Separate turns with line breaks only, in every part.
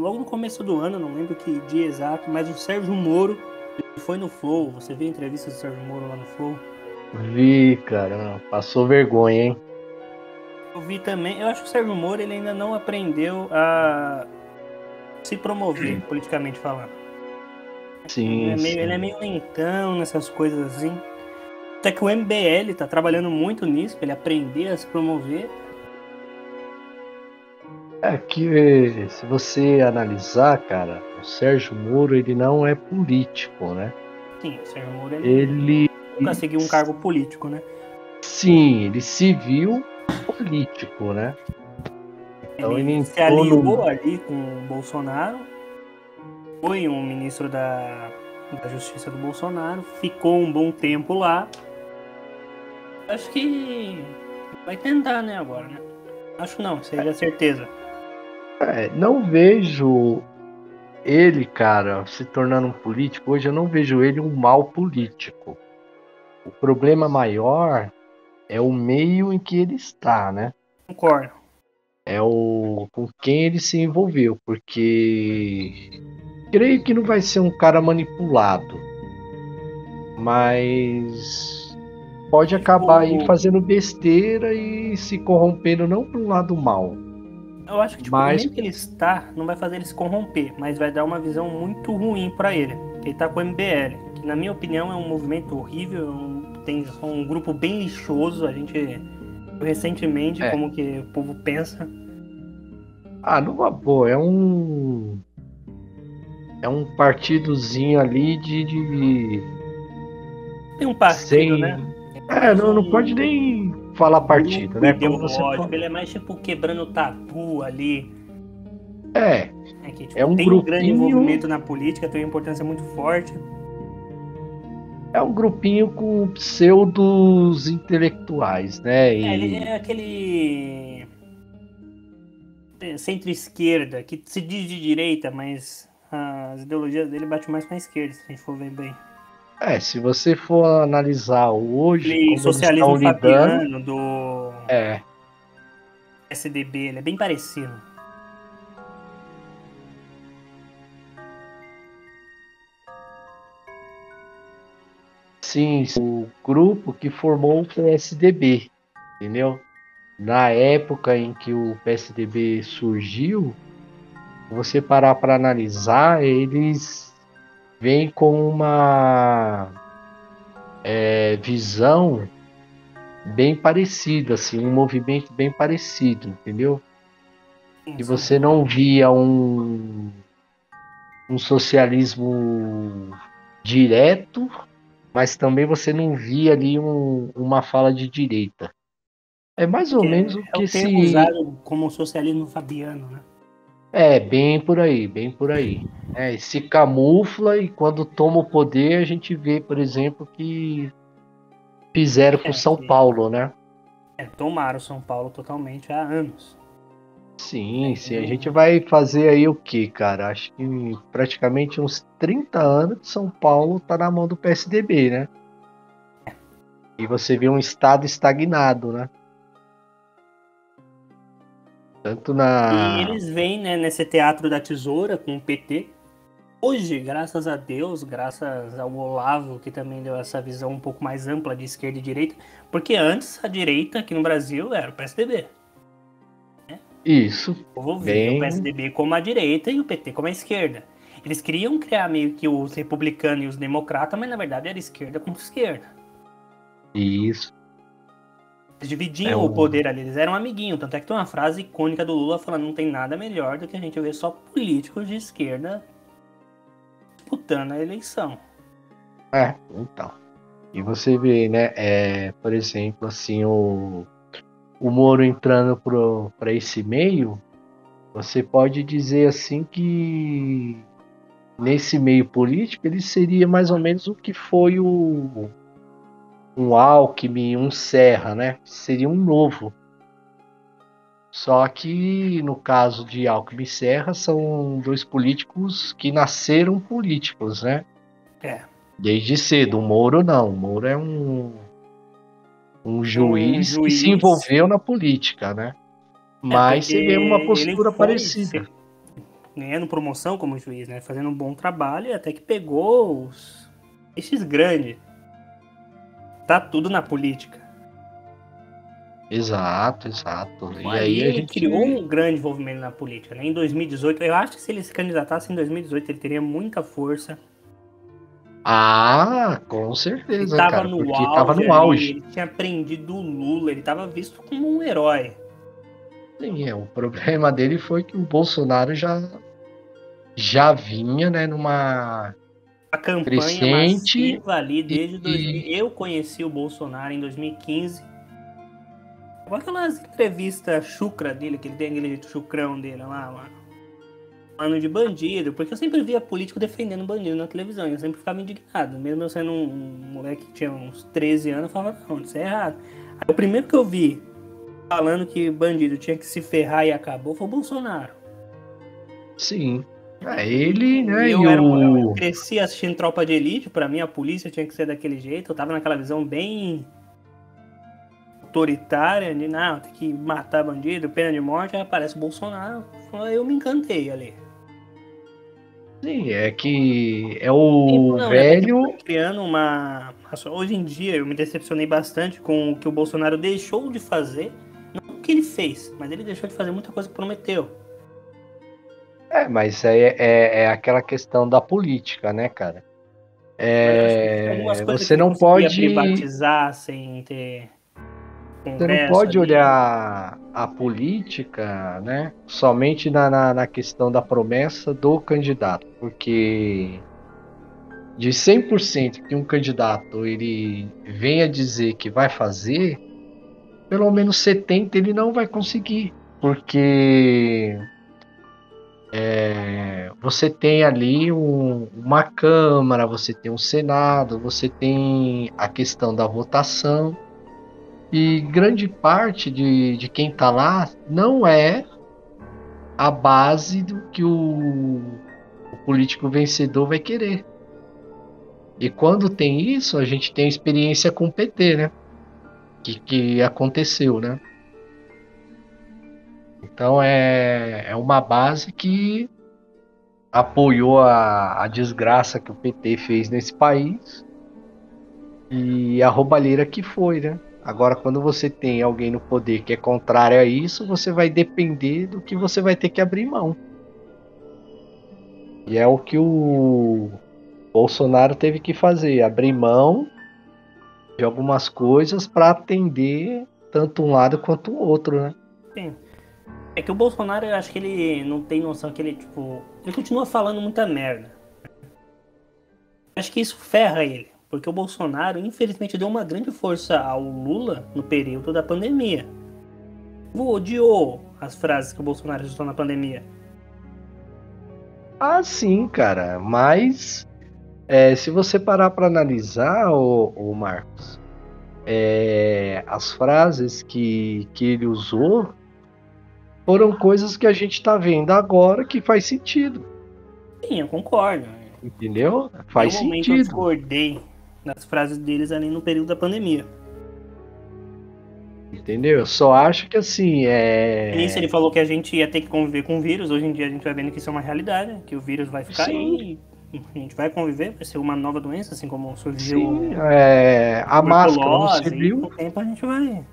Logo no começo do ano, não lembro que dia exato, mas o Sérgio Moro foi no Flow. Você viu a entrevista do Sérgio Moro lá no Flow?
Vi, cara, passou vergonha, hein?
Eu vi também. Eu acho que o Sérgio Moro ele ainda não aprendeu a se promover, politicamente falando.
Sim,
Ele é
sim.
meio lentão nessas coisas assim. Até que o MBL tá trabalhando muito nisso, pra ele aprender a se promover.
É que se você analisar, cara, o Sérgio Moro, ele não é político, né?
Sim, o Sérgio Moro ele
Ele,
nunca seguiu um cargo político, né?
sim, ele se viu político, né? Então ele
Ele se
entrou
aliou
no...
ali com o Bolsonaro, foi um ministro da Justiça do Bolsonaro, ficou um bom tempo lá. Acho que vai tentar, né, agora, né? Acho não, seja certeza.
Não vejo ele, cara, se tornando um político. Hoje eu não vejo ele um mau político. O problema maior é o meio em que ele está, né?
Concordo.
É o com quem ele se envolveu, porque creio que não vai ser um cara manipulado, mas pode acabar aí
Tipo,
fazendo besteira e se corrompendo não para um lado mal,
eu acho que tipo, o
mas
meio que ele está não vai fazer ele se corromper, mas vai dar uma visão muito ruim pra ele. Ele tá com o MBL, que na minha opinião é um movimento horrível, tem um grupo bem lixoso, a gente viu recentemente
é,
como que o povo pensa.
numa boa, é um partidozinho ali de
Tem um partido, né?
sem,
É mais
não pode
um
nem falar partido,
grupo
né? Como você
ideológico, ele
falou.
é mais tipo quebrando tabu ali.
É,
Né? Que
é
tipo,
um
tem um grande
grupinho
envolvimento na política, tem uma importância muito forte.
É um grupinho com pseudos intelectuais, né?
É, ele
E
é aquele centro-esquerda que se diz de direita, mas as ideologias dele batem mais com a esquerda, se a gente for ver bem.
se você for analisar hoje
Aquele
como eles estão
socialismo
lidando,
fabiano do
é,
SDB, ele é bem parecido.
sim, o grupo que formou o PSDB, entendeu? Na época em que o PSDB surgiu, você parar para analisar, eles vêm com uma visão bem parecida, assim, um movimento bem parecido, entendeu?
Sim,
Que
sim.
você não via um socialismo direto, mas também você não via ali uma fala de direita. É mais ou
Que
menos o
é o
que
termo
se.
usado como socialismo fabiano, né?
É, bem por aí, bem por aí. Se camufla e quando toma o poder a gente vê, por exemplo, que fizeram com
É,
São Paulo, né?
tomaram São Paulo totalmente há anos.
Sim, sim. A gente
Então,
vai fazer aí o quê, cara? Acho que praticamente uns 30 anos que São Paulo tá na mão do PSDB, né? E você vê um estado estagnado, né? Tanto
e
na.
eles vêm, né, nesse teatro da tesoura com o PT. Hoje, graças a Deus, graças ao Olavo, que também deu essa visão um pouco mais ampla de esquerda e direita, porque antes a direita aqui no Brasil era o PSDB.
Isso,
O povo via o
bem.
PSDB como a direita e o PT como a esquerda. Eles queriam criar meio que os republicanos e os democratas, mas na verdade era esquerda contra esquerda.
Isso.
Eles
É
dividiam o
um.
poder ali, eles eram amiguinhos. Tanto é que tem uma frase icônica do Lula falando: não tem nada melhor do que a gente ver só políticos de esquerda disputando a eleição.
Então. E você vê, né? Por exemplo, assim, o Moro entrando para esse meio, você pode dizer assim que nesse meio político ele seria mais ou menos o que foi um Alckmin, um Serra, né? Seria um novo. Só que no caso de Alckmin e Serra são dois políticos que nasceram políticos, né?
É.
Desde cedo. O Moro não. O Moro é um
Um
juiz que se
juiz.
envolveu na política, né?
É,
Mas
porque
seria uma
ele
postura
foi.
parecida.
ganhando promoção como juiz, né? Fazendo um bom trabalho e até que pegou os peixes grandes. Tá tudo na política.
Exato, exato. E
Ali
aí a
ele
gente.
criou um grande envolvimento na política, né? Em 2018, eu acho que se ele se candidatasse em 2018, ele teria muita força.
Ah, com
Ele
certeza,
tava
cara,
no
porque tava
auge
no
ali,
auge.
ele tinha prendido o Lula, ele tava visto como um herói.
Sim, o problema dele foi que o Bolsonaro já vinha, né, numa
A campanha
crescente
massiva ali desde 2000.
e
Eu conheci o Bolsonaro em 2015. Com aquelas entrevistas chucra dele, que ele tem aquele chucrão dele lá, mano. Falando de bandido, porque eu sempre via político defendendo bandido na televisão, e eu sempre ficava indignado. Mesmo eu sendo um moleque que tinha uns 13 anos, eu falava, não, isso é errado. Aí, o primeiro que eu vi falando que bandido tinha que se ferrar e acabou foi o Bolsonaro.
sim, é ele,
E
né,
eu cresci assistindo Tropa de Elite, pra mim a polícia tinha que ser daquele jeito, eu tava naquela visão bem autoritária, de não, tem que matar bandido, pena de morte, aí aparece o Bolsonaro, eu me encantei ali.
sim, é que é
Tempo
o
não, né? Até que foi
velho,
criando uma. Hoje em dia eu me decepcionei bastante com o que o Bolsonaro deixou de fazer. Não o que ele fez, mas ele deixou de fazer muita coisa que prometeu.
mas é aquela questão da política, né, cara?
Mas eu acho que tinha algumas coisas que
Você
ele
não
conseguia
pode
privatizar sem ter
Você não
congresso
pode
ali.
olhar a política, né, somente na questão da promessa do candidato, porque de 100% que um candidato ele venha dizer que vai fazer, pelo menos 70 ele não vai conseguir, porque você tem ali uma Câmara, você tem um Senado, você tem a questão da votação. E grande parte de quem está lá não é a base do que o político vencedor vai querer. E quando tem isso, a gente tem a experiência com o PT, né? Que aconteceu, né? Então é uma base que apoiou a desgraça que o PT fez nesse país e a roubalheira que foi, né? Agora, quando você tem alguém no poder que é contrário a isso, você vai depender do que você vai ter que abrir mão. E é o que o Bolsonaro teve que fazer, abrir mão de algumas coisas para atender tanto um lado quanto o outro, né?
Sim. É que o Bolsonaro, eu acho que ele não tem noção que ele, tipo. Ele continua falando muita merda. Acho que isso ferra ele. Porque o Bolsonaro, infelizmente, deu uma grande força ao Lula no período da pandemia. Odiou as frases que o Bolsonaro usou na pandemia.
Ah, sim, cara, mas se você parar para analisar, o Marcos, as frases que ele usou foram coisas que a gente está vendo agora que faz sentido,
Sim, eu concordo.
entendeu?
Em nenhum
Faz
momento eu
sentido.
discordei das frases deles ali no período da pandemia.
Entendeu? Eu só acho que assim,
No início ele falou que a gente ia ter que conviver com o vírus. Hoje em dia a gente vai vendo que isso é uma realidade, que o vírus vai ficar
sim,
aí, a gente vai conviver, vai ser uma nova doença, assim como
sim,
surgiu
a máscara não
tuberculose, e com
serviu,
o tempo a gente vai.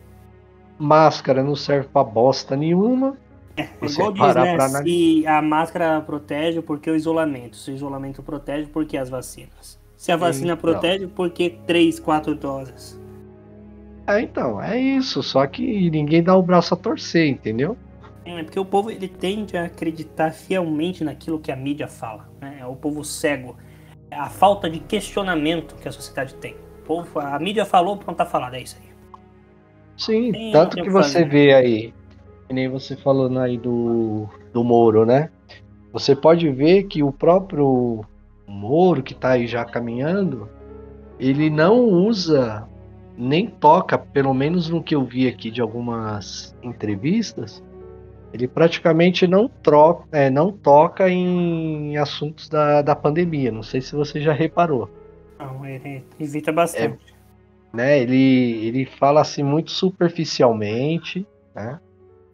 máscara não serve pra bosta nenhuma.
É
Você
igual diz,
parar
né?
pra analisar.
Se a máscara protege, por que o isolamento? Se o isolamento protege, por que as vacinas? Se a vacina
Então,
protege, por que 3, 4 doses?
então, é isso. Só que ninguém dá o braço a torcer, entendeu?
É porque o povo ele tende a acreditar fielmente naquilo que a mídia fala, né? É o povo cego. É a falta de questionamento que a sociedade tem. O povo, a mídia falou, pronto, tá falado, é isso aí.
Sim,
Não
tanto
tem o
que
que
você
fazer.
vê aí, que nem você falou aí do Moro, né? Você pode ver que o próprio Moro, que tá aí já caminhando, ele não usa nem toca, pelo menos no que eu vi aqui de algumas entrevistas, ele praticamente não toca em assuntos da pandemia. Não sei se você já reparou.
Não, ele evita
É,
bastante.
né, ele fala assim muito superficialmente, né?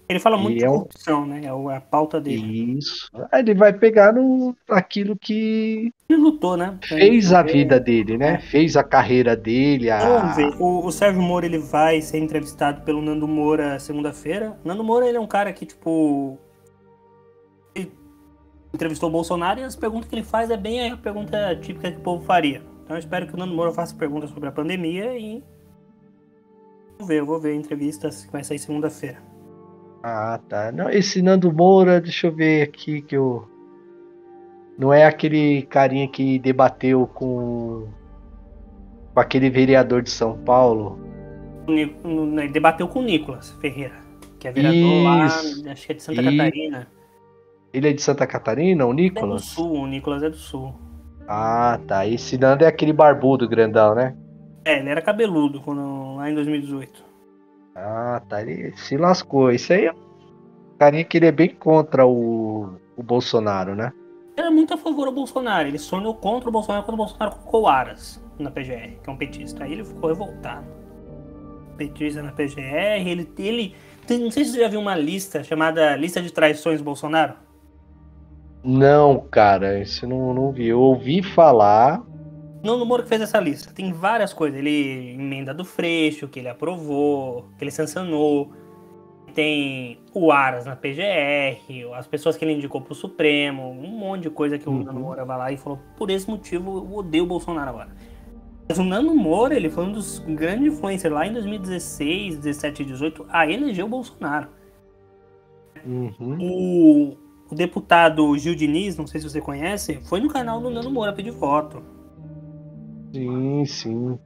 Ele fala muito
E
de
é
corrupção, né? É a pauta dele.
isso. Aí ele vai pegar no aquilo que
Ele lutou, né? Pra
fez a vida
eleger,
dele, né?
né?
Fez a carreira dele,
Então vamos ver. O Sérgio Moro ele vai ser entrevistado pelo Nando Moura segunda-feira. Nando Moura ele é um cara que, tipo, ele entrevistou o Bolsonaro e as perguntas que ele faz é bem a pergunta típica que o povo faria. Então eu espero que o Nando Moura faça perguntas sobre a pandemia e eu vou ver a entrevista que vai sair segunda-feira.
Ah, tá. Não, esse Nando Moura, deixa eu ver aqui que eu. Não é aquele carinha que debateu com aquele vereador de São Paulo?
Ele debateu com o Nicolas Ferreira, que é vereador lá,
Isso.
acho que é de Santa
E
Catarina.
ele é de Santa Catarina, o
É do
Nicolas?
Sul, o Nicolas é do Sul.
Ah, tá. Esse Nando é aquele barbudo grandão, né?
É, ele era cabeludo lá em 2018.
Ah, tá. Ele se lascou. Isso aí é um carinha que ele é bem contra o Bolsonaro, né?
Ele era muito a favor do Bolsonaro. Ele sonhou contra o Bolsonaro quando o Bolsonaro colocou o Aras na PGR, que é um petista. Aí ele ficou revoltado. Petista na PGR, não sei se você já viu uma lista chamada Lista de Traições do Bolsonaro.
Não, cara, isso eu não vi. Eu ouvi falar.
Não, no Moro que fez essa lista. Tem várias coisas. Ele emenda do Freixo, que ele aprovou, que ele sancionou. Tem o Aras na PGR, as pessoas que ele indicou pro Supremo, um monte de coisa que o Nando Moura vai lá e falou, por esse motivo eu odeio o Bolsonaro agora. Mas o Nando Moura, ele foi um dos grandes influencers lá em 2016, 17 e 18 a eleger o Bolsonaro.
Uhum.
O deputado Gil Diniz, não sei se você conhece, foi no canal do Nando Moura pedir voto.
Sim, sim.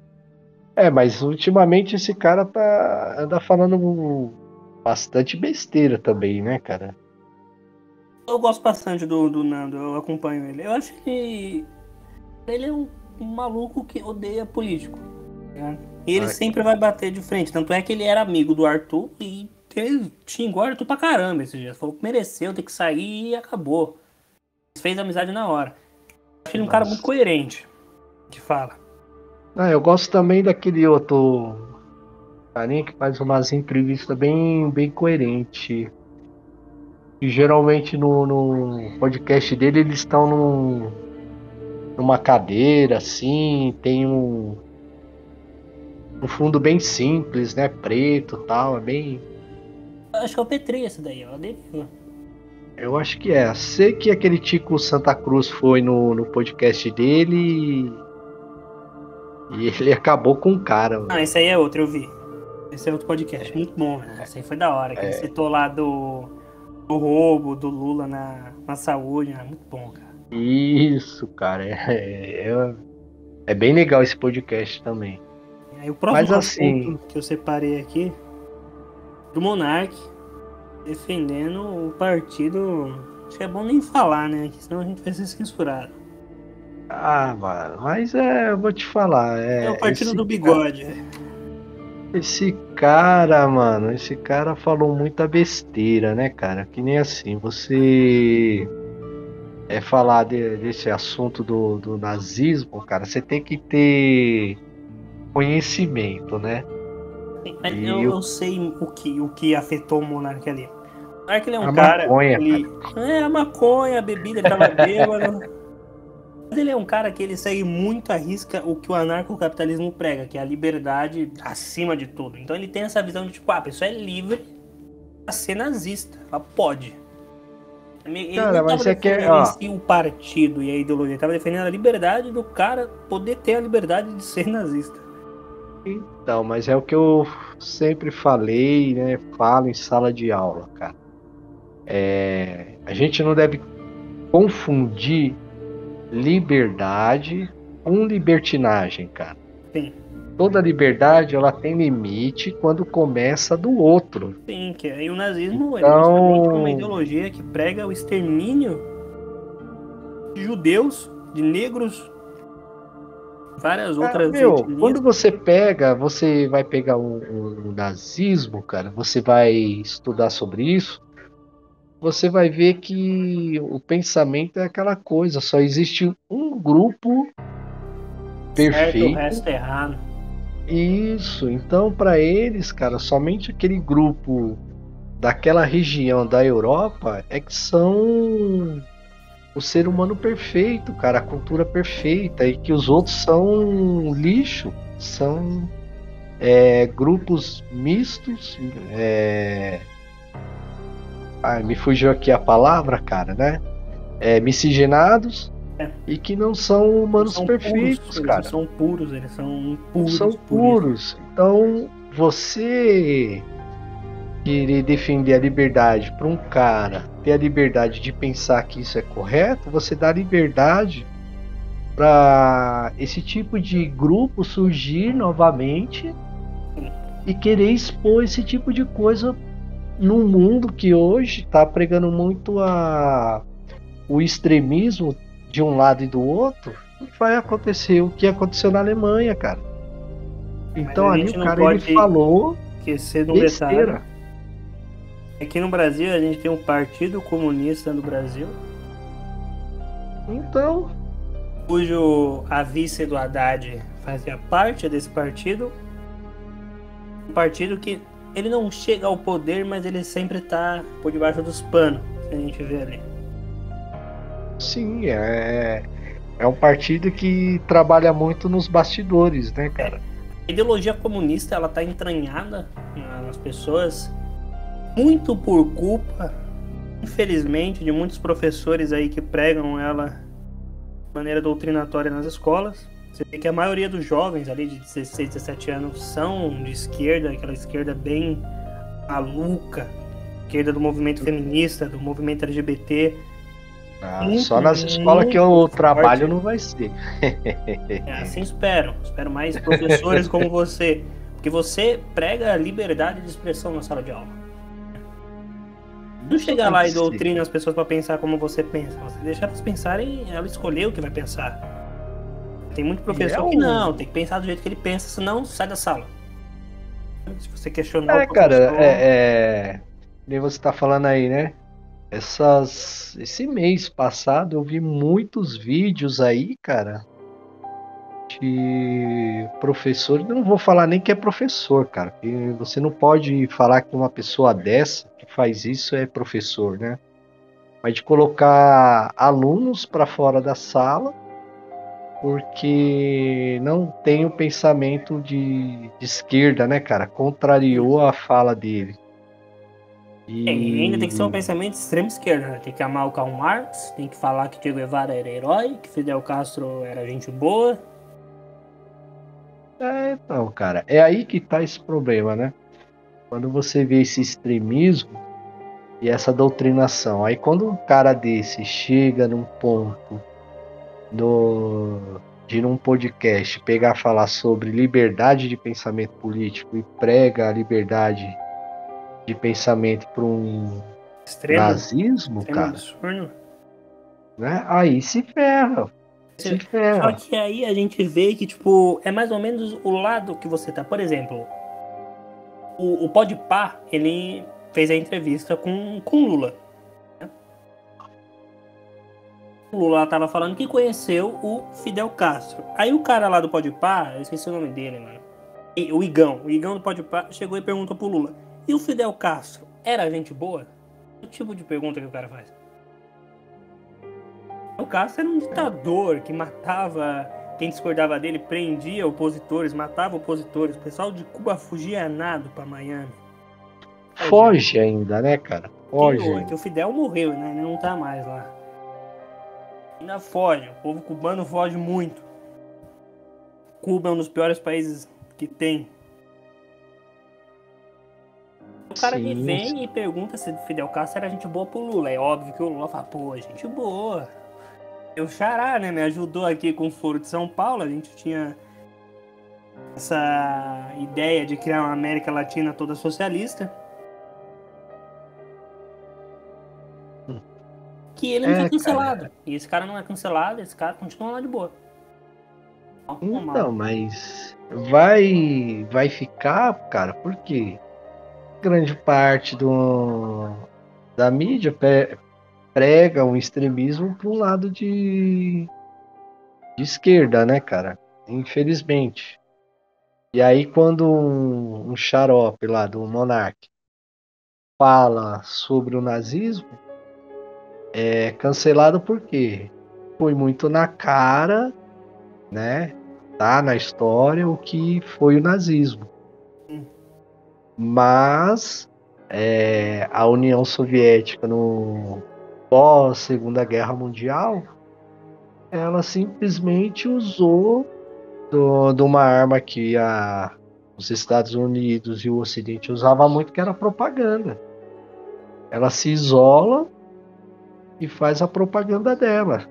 É, mas ultimamente esse cara anda falando bastante besteira também, né, cara?
Eu gosto bastante do Nando, eu acompanho ele. Eu acho que ele é um maluco que odeia político. Né? E ele
Ai,
sempre vai bater de frente. Tanto é que ele era amigo do Arthur e ele xingou o Arthur pra caramba esses dias. Falou que mereceu, tem que sair e acabou. Fez amizade na hora. Acho ele um cara muito
nossa.
coerente que fala.
Ah, eu gosto também daquele outro carinha que faz umas entrevistas bem coerente. E geralmente no podcast dele eles estão numa cadeira assim, tem um fundo bem simples, né? Preto e tal, é bem.
Acho que é o Petri esse daí, ó.
Eu acho que é. Sei que aquele Tico Santa Cruz foi no podcast dele e ele acabou com o cara, mano.
Ah, esse aí é outro, eu vi. Esse é outro podcast, muito bom, né? Esse aí foi da hora, que ele citou lá do roubo do Lula na saúde, né? Muito bom, cara.
Isso, cara. É bem legal esse podcast também.
E aí o próximo
Mas assim,
assunto que eu separei aqui, do Monark, defendendo o partido. Acho que é bom nem falar, né? Que senão a gente vai ser censurado.
mano, mas eu vou te falar,
É o partido do bigode.
mano, esse cara falou muita besteira, né, cara? Que nem assim, você falar desse assunto do nazismo, cara, você tem que ter conhecimento, né?
Mas
E
eu sei o que afetou o Monark ali. O Monark ele é um
a
cara.
maconha,
Ele,
cara.
a maconha, a bebida, ele tava bêbado. Mas ele é um cara que ele segue muito à risca o que o anarcocapitalismo prega, que é a liberdade acima de tudo. Então ele tem essa visão de tipo, a pessoa é livre pra ser nazista. Ela pode. Ele
Cara,
não
mas
estava
é que,
defendendo em
ó,
si o partido e a ideologia, ele estava defendendo a liberdade do cara poder ter a liberdade de ser nazista.
então, mas é o que eu sempre falei, né? Falo em sala de aula, cara. A gente não deve confundir liberdade com libertinagem, cara.
Sim,
Toda liberdade ela tem limite quando começa do outro.
sim, que aí o nazismo ele é justamente uma
Então,
ideologia que prega o extermínio de judeus, de negros, várias outras etnias.
quando você vai pegar o nazismo, cara, você vai estudar sobre isso, você vai ver que o pensamento é aquela coisa, só existe um grupo
Certo, o
perfeito.
resto é errado.
Isso, então para eles, cara, somente aquele grupo daquela região da Europa é que são o ser humano perfeito, cara, a cultura perfeita, e que os outros são lixo, são grupos mistos, me fugiu aqui a palavra, cara, né? Miscigenados
É,
e que não são
não
humanos
são puros,
perfeitos,
eles não
cara.
são puros, eles são
Não são
impuros, por isso.
puros. Então, você querer defender a liberdade para um cara ter a liberdade de pensar que isso é correto, você dá liberdade para esse tipo de grupo surgir novamente e querer expor esse tipo de coisa num mundo que hoje está pregando muito o extremismo de um lado e do outro. E vai acontecer o que aconteceu na Alemanha, cara.
Mas
Então
a
ali o
gente não
cara ele
pode
falou
esquecer de um detalhe.
besteira.
Aqui no Brasil, a gente tem um Partido Comunista no Brasil,
Então,
cujo a vice do Haddad fazia parte desse partido. Um partido que ele não chega ao poder, mas ele sempre tá por debaixo dos panos, se a gente vê ali.
sim, é um partido que trabalha muito nos bastidores, né, cara?
A ideologia comunista, ela tá entranhada nas pessoas, muito por culpa, infelizmente, de muitos professores aí que pregam ela de maneira doutrinatória nas escolas. Você vê que a maioria dos jovens ali de 16, 17 anos são de esquerda, aquela esquerda bem maluca, esquerda do movimento feminista, do movimento LGBT,
Só
muito,
nas escolas que eu
muito
trabalho
forte.
não vai ser.
Assim espero. Espero mais professores como você, porque você prega a liberdade de expressão na sala de aula. Não
Isso
chega
tem
lá
que
e
ser.
doutrina as pessoas para pensar como você pensa. Você deixa elas pensarem, ela escolher o que vai pensar. Tem muito
E é
professor que não, tem que pensar do jeito que ele pensa, senão sai da sala. Se você questionar o
cara,
professor,
nem você tá falando aí, né? Esse mês passado eu vi muitos vídeos aí, cara, de professor. Eu não vou falar nem que é professor, cara, porque você não pode falar que uma pessoa dessa que faz isso é professor, né? Mas de colocar alunos para fora da sala porque não tem o pensamento de esquerda, né, cara? Contrariou a fala dele.
e ainda tem que ser um
E
pensamento de extrema esquerda, né? Tem que amar o Karl Marx, tem que falar que Che Guevara era herói, que Fidel Castro era gente boa.
então, cara, é aí que tá esse problema, né? Quando você vê esse extremismo e essa doutrinação, aí quando um cara desse chega num ponto de num podcast pegar falar sobre liberdade de pensamento político e prega a liberdade de pensamento para um
Extremo,
nazismo,
extremo
cara,
absurdo.
né? Aí se ferra, se
Só
ferra.
que aí a gente vê que, tipo, é mais ou menos o lado que você tá. Por exemplo, o Podpah, ele fez a entrevista com Lula. O Lula tava falando que conheceu o Fidel Castro. Aí o cara lá do Podpah, eu esqueci o nome dele, mano. O Igão do Podpah chegou e perguntou pro Lula: e o Fidel Castro era gente boa? O tipo de pergunta que o cara faz. O Castro era um ditador que matava quem discordava dele, prendia opositores, matava opositores. O pessoal de Cuba fugia nado pra Miami.
Foge ainda, né, cara? Foge
É que o
ainda.
Fidel morreu, né? Ele não tá mais lá. Ainda foge. O povo cubano foge muito. Cuba é um dos piores países que tem. O cara me
Sim,
vem
sim.
e pergunta se Fidel Castro era gente boa pro Lula. É óbvio que o Lula fala, pô, gente boa. O Xará, né, me ajudou aqui com o Foro de São Paulo. A gente tinha essa ideia de criar uma América Latina toda socialista. Que ele não foi
Cara.
cancelado. E esse cara não é cancelado, esse cara continua lá de boa.
Então, mas vai ficar, cara, porque grande parte da mídia prega um extremismo para um lado de esquerda, né, cara? Infelizmente. E aí, quando um xarope lá do Monark fala sobre o nazismo é cancelado porque foi muito na cara, né? Tá na história o que foi o nazismo. Mas a União Soviética no pós Segunda Guerra Mundial, ela simplesmente usou de uma arma que os Estados Unidos e o Ocidente usavam muito, que era a propaganda. Ela se isola e faz a propaganda dela,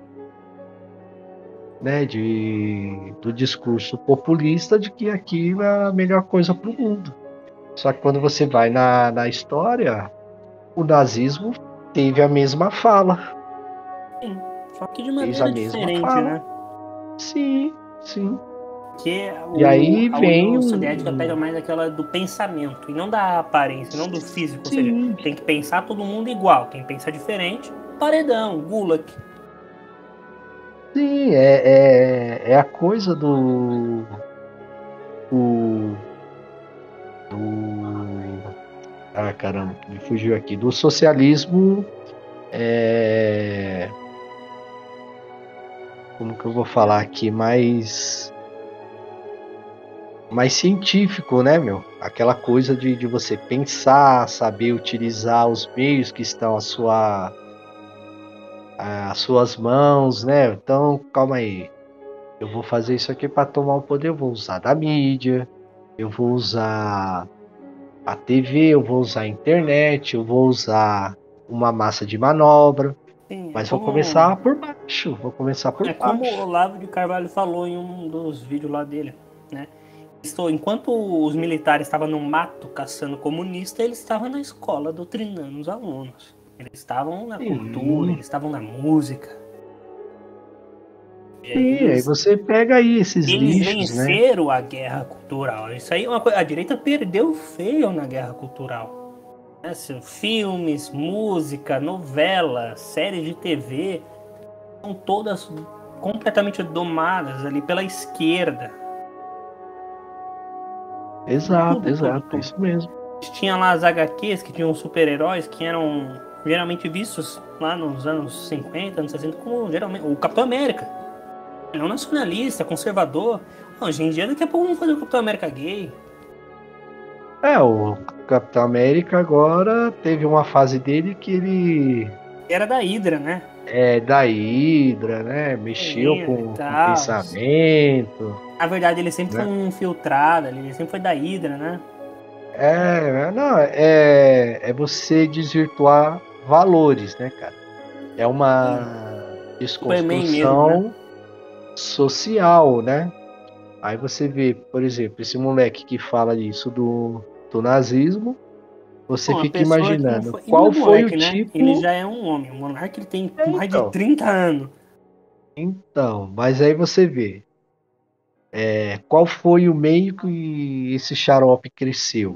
né, do discurso populista de que aquilo é a melhor coisa para o mundo. Só que quando você vai na história, o nazismo teve a mesma fala.
Sim, só que de
Fez a
maneira
mesma
diferente,
fala.
né?
Sim, sim.
Porque
E aí
a
vem
União Soviética pega mais aquela do pensamento, e não da aparência, não do físico. Ou seja,
Sim.
tem que pensar todo mundo igual. Quem pensa diferente, paredão, gulag.
Sim, é a coisa do caramba, me fugiu aqui. Do socialismo, como que eu vou falar aqui? Mais científico, né, meu? Aquela coisa de você pensar, saber utilizar os meios que estão às suas mãos, né? Então, calma aí. Eu vou fazer isso aqui para tomar o poder. Eu vou usar da mídia, eu vou usar a TV, eu vou usar a internet, eu vou usar uma massa de manobra,
Sim,
mas vou começar por baixo.
é como o Olavo de Carvalho falou em um dos vídeos lá dele, né? Enquanto os militares estavam no mato caçando comunista, eles estavam na escola doutrinando os alunos. Eles estavam na cultura, eles estavam na música.
Sim, aí você pega aí esses
Eles
lixos, né?
venceram a guerra cultural. Isso aí é uma coisa. A direita perdeu feio na guerra cultural. Filmes, música, novela, séries de TV são todas completamente domadas ali pela esquerda.
Exato,
Tudo.
isso mesmo.
Tinha lá as HQs que tinham super-heróis que eram geralmente vistos lá nos anos 50, anos 60 como geralmente o Capitão América. Não nacionalista, conservador. Hoje em dia, daqui a pouco vamos fazer o Capitão América gay.
O Capitão América agora teve uma fase dele que ele
Era da Hydra, né?
da Hydra, né? Mexeu com o pensamento.
Na verdade, ele sempre
né?
foi um infiltrado, ele sempre foi da Hydra, né?
Não, é você desvirtuar valores, né, cara? É uma desconstrução
mesmo, né?
social, né? Aí você vê, por exemplo, esse moleque que fala isso do nazismo, você fica imaginando qual foi o
né?
tipo.
Ele já é um homem, o monarca ele tem mais de
Então,
30 anos.
Mas aí você vê qual foi o meio que esse xarope cresceu.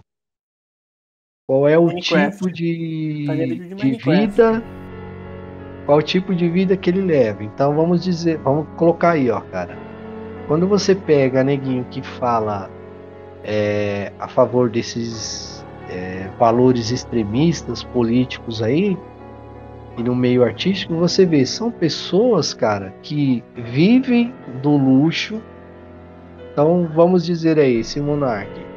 Qual é o tipo de vida, qual o tipo de vida que ele leva. Então vamos colocar aí, ó, cara. Quando você pega neguinho que fala a favor desses valores extremistas políticos aí, e no meio artístico, você vê, são pessoas, cara, que vivem do luxo. Então vamos dizer aí, esse monarca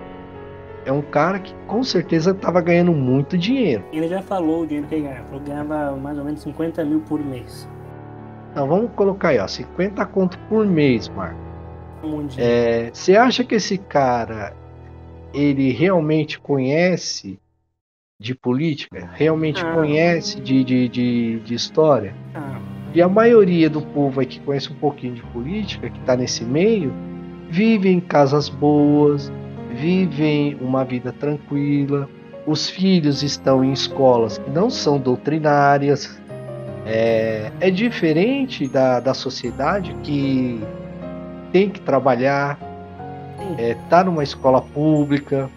é um cara que com certeza estava ganhando muito dinheiro.
Ele já falou o dinheiro que ele ganhava. Ele ganhava mais ou menos 50 mil por mês.
Então vamos colocar aí, ó, 50 conto por mês, Marco. Você acha que esse cara, ele realmente conhece de política? Realmente conhece de história? E a maioria do povo aí que conhece um pouquinho de política, que está nesse meio, vive em casas boas, vivem uma vida tranquila, os filhos estão em escolas que não são doutrinárias. É diferente da sociedade que tem que trabalhar, tá numa escola pública,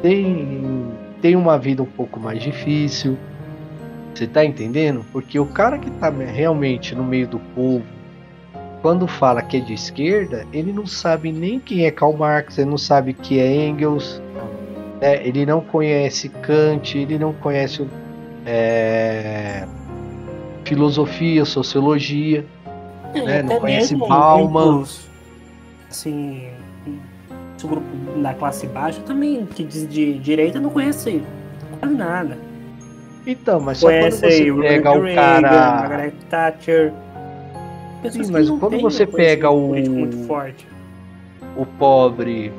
tem uma vida um pouco mais difícil. Você tá entendendo? Porque o cara que tá realmente no meio do povo, quando fala que é de esquerda, ele não sabe nem quem é Karl Marx, ele não sabe que é Engels, né? Ele não conhece Kant, ele não conhece filosofia, sociologia, né? Não
Até
conhece
mesmo
Bauman.
muitos, assim, esse grupo da classe baixa também, que diz de direita, não conhece quase nada.
Então, mas só quando
Conhece
você
aí
pega
Ronald
o
Reagan,
cara.
Margaret Thatcher,
Sim,
pessoas que
mas
não
quando
têm
você
um
pega
conhecimento político muito forte.
o pobre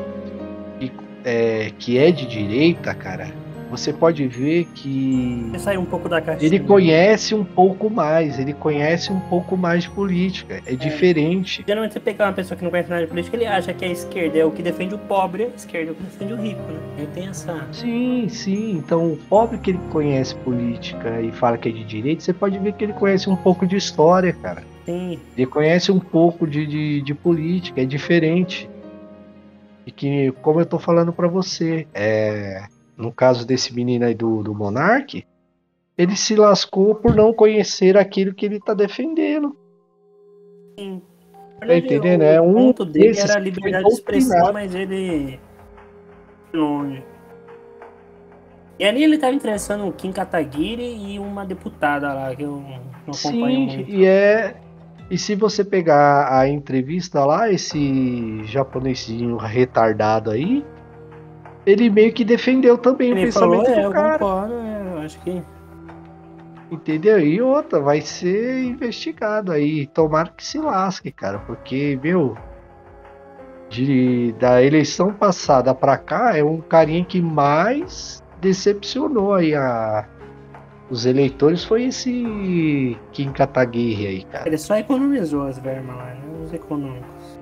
que é de direita, cara, você pode ver que
Você sai um pouco da
ele
caixinha.
conhece um pouco mais, ele conhece um pouco mais de política, é diferente.
Geralmente você pegar uma pessoa que não conhece nada de política, ele acha que a esquerda é o que defende o pobre, a esquerda é o que defende o rico, né? Ele tem essa...
Sim, sim. Então, o pobre que ele conhece política e fala que é de direita, você pode ver que ele conhece um pouco de história, cara.
Sim,
Ele conhece um pouco de política, é diferente. E que, como eu tô falando pra você, no caso desse menino aí do Monark, ele se lascou por não conhecer aquilo que ele tá defendendo.
sim. Na
Tá
verdade,
entendendo?
o
É um
ponto dele
desses
era a
que foi
liberdade de expressão,
doutrinado.
mas ele... longe. E ali ele tava interessando o Kim Kataguiri e uma deputada lá, que eu não acompanho
Sim,
muito.
e se você pegar a entrevista lá, esse japonesinho retardado aí, ele meio que defendeu também o
Ele falou,
pensamento do
eu
cara,
concordo, eu acho que...
entendeu? E outra, vai ser investigado aí. Tomara que se lasque, cara, porque, meu, da eleição passada pra cá, é um carinha que mais decepcionou aí os eleitores foi esse Kim Kataguiri aí, cara.
Ele só economizou as verbas lá, né? Os econômicos.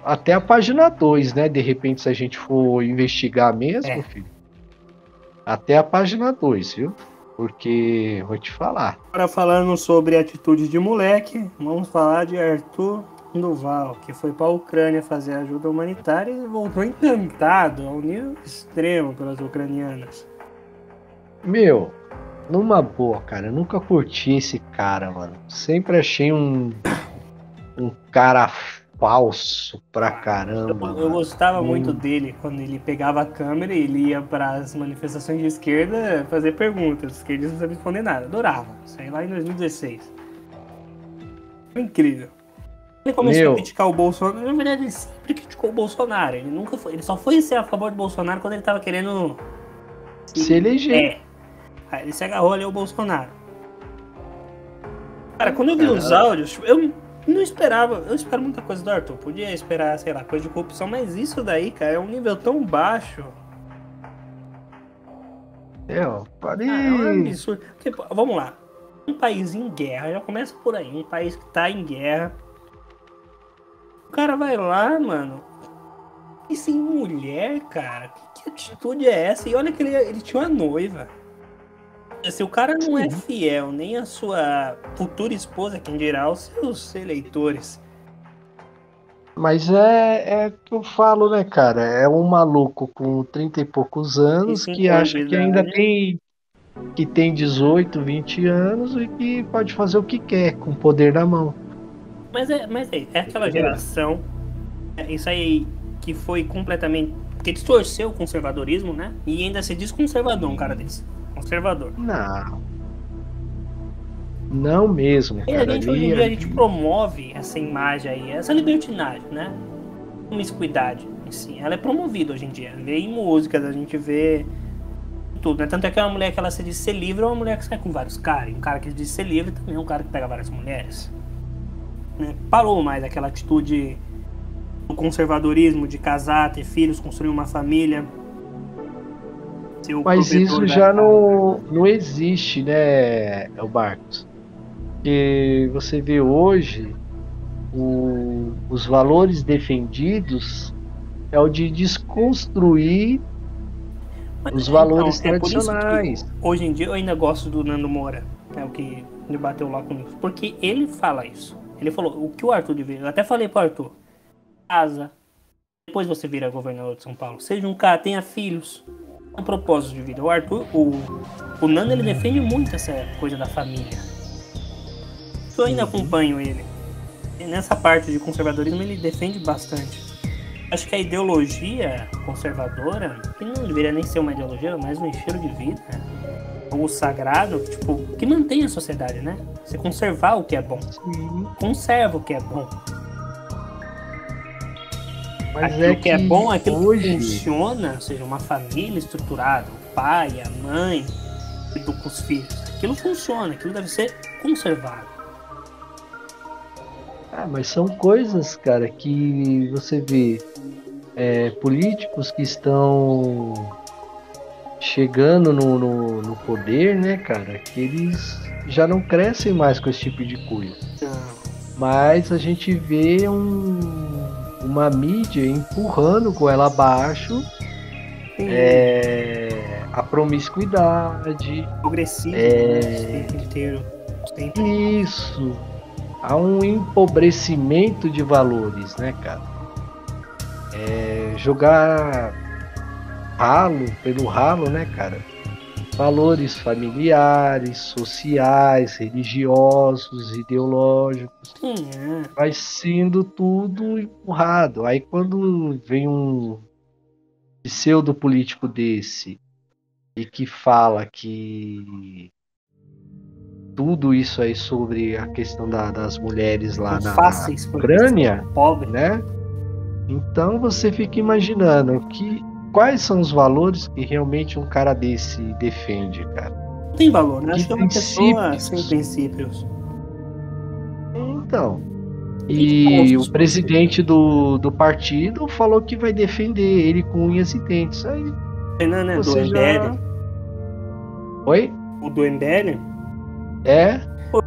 Até a página 2, né? De repente, se a gente for investigar mesmo,
É.
filho. Até a página 2, viu? Porque, vou te falar.
Agora falando sobre atitude de moleque, vamos falar de Arthur Duval, que foi para a Ucrânia fazer ajuda humanitária e voltou encantado ao nível extremo pelas ucranianas.
Meu, numa boa, cara. Eu nunca curti esse cara, mano. Sempre achei um cara falso pra caramba,
Eu
mano.
gostava muito dele quando ele pegava a câmera e ele ia para as manifestações de esquerda fazer perguntas, que eles não sabiam responder nada. Adorava. Isso aí lá em 2016. Foi incrível. Ele começou a
Meu,
criticar o Bolsonaro. Na verdade, ele sempre criticou o Bolsonaro. Ele nunca foi. Ele só foi ser a favor do Bolsonaro quando ele tava querendo
se eleger.
Aí ele se agarrou ali ao Bolsonaro. Cara, quando eu vi os
Cara,
áudios, eu não esperava. Eu espero muita coisa do Arthur. Podia esperar, sei lá, coisa de corrupção, mas isso daí, cara, é um nível tão baixo.
eu parei.
Ah, é um absurdo. Porque, pô, vamos lá. Um país em guerra, já começa por aí. Um país que tá em guerra. O cara vai lá, mano. E sem mulher, cara. Que atitude é essa? E olha que ele tinha uma noiva. Se o cara não é fiel, nem a sua futura esposa, quem dirá os seus eleitores.
Mas é que eu falo, né, cara? É um maluco com 30 e poucos anos que
25 anos
acha
de
que ainda
idade.
tem 18, 20 anos e que pode fazer o que quer com o poder na mão.
É aquela geração. Isso aí que foi completamente. Que distorceu o conservadorismo, né? E ainda se diz conservador, um cara desse. Conservador.
Não. Não mesmo,
E
cara.
hoje em dia, a gente promove essa imagem aí, essa libertinagem, né? Promiscuidade, assim. Ela é promovida hoje em dia. Vê em músicas, a gente vê tudo, né? Tanto é que uma mulher que ela se diz ser livre é uma mulher que sai com vários caras. E um cara que se diz ser livre também é um cara que pega várias mulheres. Né? Parou mais aquela atitude do conservadorismo de casar, ter filhos, construir uma família.
Mas isso já não existe, né, Marcos? Porque você vê hoje os valores defendidos é o de desconstruir os valores
é por isso
tradicionais.
que hoje em dia eu ainda gosto do Nando Moura, é o que debateu lá comigo, porque ele fala isso. Ele falou, o que o Arthur devia... Eu até falei pro Arthur, casa, depois você vira governador de São Paulo, seja um cara, tenha filhos, um propósito de vida. O Arthur, o Nando, ele defende muito essa coisa da família. Eu ainda acompanho ele. E nessa parte de conservadorismo ele defende bastante. Acho que a ideologia conservadora, que não deveria nem ser uma ideologia, mas um estilo de vida, algo sagrado, tipo, que mantém a sociedade, né? Você conservar o que é bom.
Sim.
Conserva o que é bom.
Mas
Aquilo que é bom, aquilo
hoje...
que funciona, ou seja, uma família estruturada, o pai, a mãe, educa os filhos. Aquilo funciona, aquilo deve ser conservado.
Mas são coisas, cara, que você vê políticos que estão chegando no poder, né, cara, que eles já não crescem mais com esse tipo de coisa. Mas a gente vê uma mídia empurrando com ela abaixo a promiscuidade.
Progressivo, né? O tempo inteiro. Sempre.
Isso. Há um empobrecimento de valores, né, cara? Jogar ralo pelo ralo, né, cara? Valores familiares, sociais, religiosos, ideológicos. Vai sendo tudo empurrado. Aí quando vem um pseudo político desse e que fala que tudo isso aí sobre a questão das mulheres lá na Ucrânia,
pobre,
né? Então você fica imaginando quais são os valores que realmente um cara desse defende, cara.
Não tem valor, né? Acho que é uma pessoa sem princípios.
Então. E o presidente do partido falou que vai defender ele com unhas e dentes. Aí
Renan, né? Do MBL.
Oi?
O do MBL? Pô,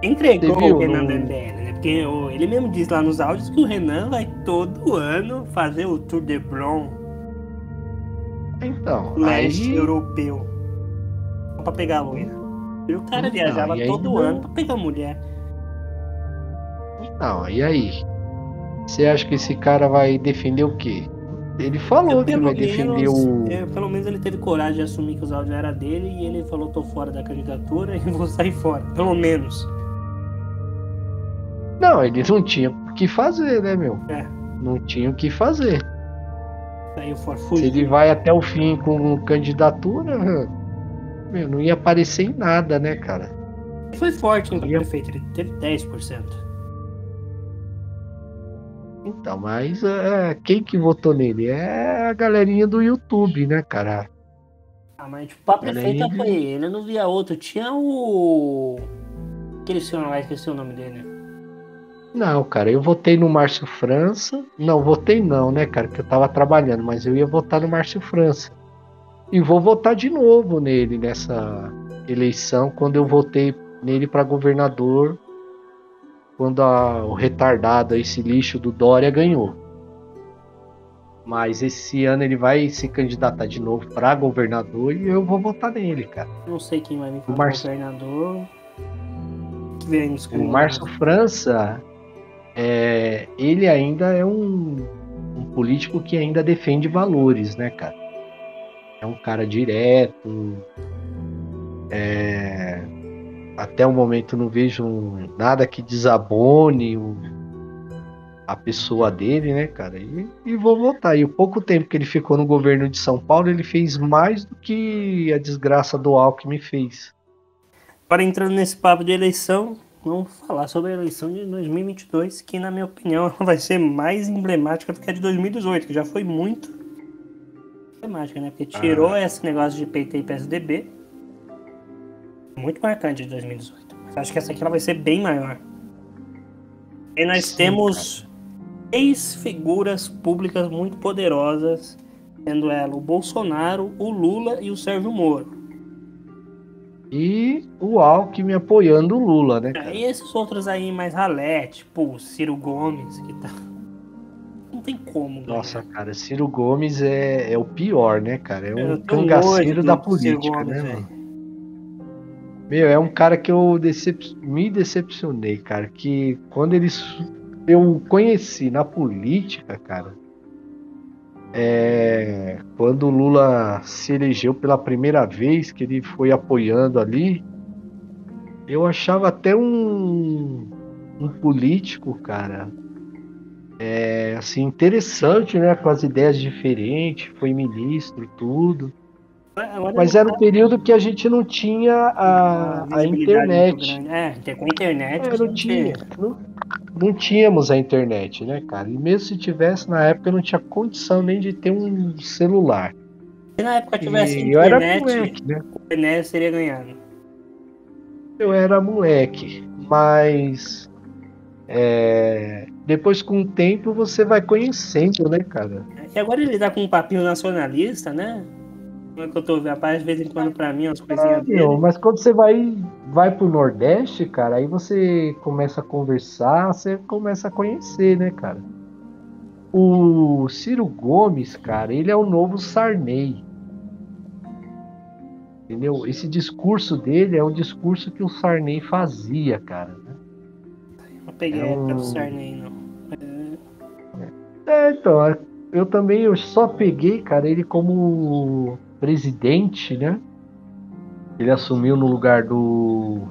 entregou o Renan do MBL, né? Porque ele mesmo diz lá nos áudios que o Renan vai todo ano fazer o Tour de Bron.
Então,
leste europeu. Só pra pegar a loira. E o cara viajava todo ano pra pegar mulher.
Então, e aí? Você acha que esse cara vai defender o quê? Ele falou que vai defender
pelo menos ele teve coragem de assumir que os áudios eram dele e ele falou: tô fora da candidatura e vou sair fora. Pelo menos.
Não, ele não tinha o que fazer, né, meu? Não tinha o que fazer.
Saiu fora,
se ele vai até o fim com candidatura, meu, não ia aparecer em nada, né, cara?
Ele foi forte, hein, prefeito? Ele teve 10%.
Então, mas quem que votou nele? É a galerinha do YouTube, né, cara?
Mas tipo, pra prefeita foi ele. Eu não via outro. Tinha o... aquele senhor lá, esqueci o nome dele.
Não, cara, eu votei no Márcio França. Não, votei não, né, cara, porque eu tava trabalhando, mas eu ia votar no Márcio França. E vou votar de novo nele nessa eleição, quando eu votei nele para governador, quando o retardado, esse lixo do Dória ganhou. Mas esse ano ele vai se candidatar de novo para governador e eu vou votar nele, cara.
Não sei quem vai vir para governador.
O Márcio França, ele ainda é um político que ainda defende valores, né, cara? É um cara direto. Até o momento não vejo nada que desabone a pessoa dele, né, cara? E vou votar. E o pouco tempo que ele ficou no governo de São Paulo, ele fez mais do que a desgraça do Alckmin fez.
Para entrando nesse papo de eleição, vamos falar sobre a eleição de 2022, que na minha opinião vai ser mais emblemática do que a de 2018, que já foi muito emblemática, né? Porque tirou esse negócio de PT e PSDB. Muito marcante de 2018. Mas acho que essa aqui ela vai ser bem maior. E nós temos 6 figuras públicas muito poderosas, sendo ela o Bolsonaro, o Lula e o Sérgio Moro.
E o Alckmin apoiando o Lula, né, cara?
E esses outros aí mais ralé, tipo o Ciro Gomes, que tá... Não tem como.
Nossa, cara, Ciro Gomes é o pior, né, cara? É um cangaceiro da política, né, mano? Meu, é um cara que eu me decepcionei, cara. Que quando eu conheci na política, cara, quando o Lula se elegeu pela primeira vez, que ele foi apoiando ali, eu achava até um político, cara, assim, interessante, né? Com as ideias diferentes, foi ministro e tudo.
Agora
Mas
não
era um período que a gente não tinha
uma
a
visibilidade muito
internet.
grande. Com a internet a
Não
gente.
tinha. Não tínhamos a internet, né, cara? E mesmo se tivesse, na época eu não tinha condição nem de ter um celular.
Se na época tivesse
E eu era
internet,
moleque, né?
o Enéas teria ganhado.
Eu era moleque. Mas depois, com o tempo, você vai conhecendo, né, cara?
E agora ele tá com um papinho nacionalista, né? Como é que eu tô vendo? Rapaz, de vez em quando pra mim, as coisinhas dele.
Mas quando você vai pro Nordeste, cara, aí você começa a conversar, você começa a conhecer, né, cara? O Ciro Gomes, cara, ele é o novo Sarney. Entendeu? Esse discurso dele é um discurso que o Sarney fazia, cara.
Não peguei
É
a época do
um.
Sarney, não.
Então, eu também eu só peguei, cara, ele como presidente, né? Ele assumiu no lugar do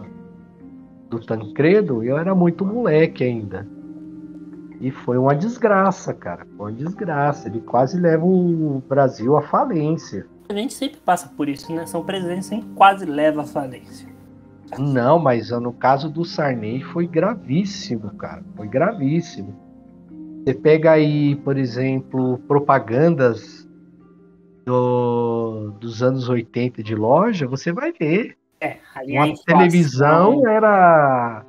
Tancredo e eu era muito moleque ainda. E foi uma desgraça, cara. Foi uma desgraça. Ele quase leva o Brasil à falência.
A gente sempre passa por isso, né? São presidentes que sempre quase leva à falência.
Não, mas no caso do Sarney foi gravíssimo, cara. Foi gravíssimo. Você pega aí, por exemplo, propagandas dos anos 80 de loja, você vai ver.
Ali a
Uma
inflação,
televisão era.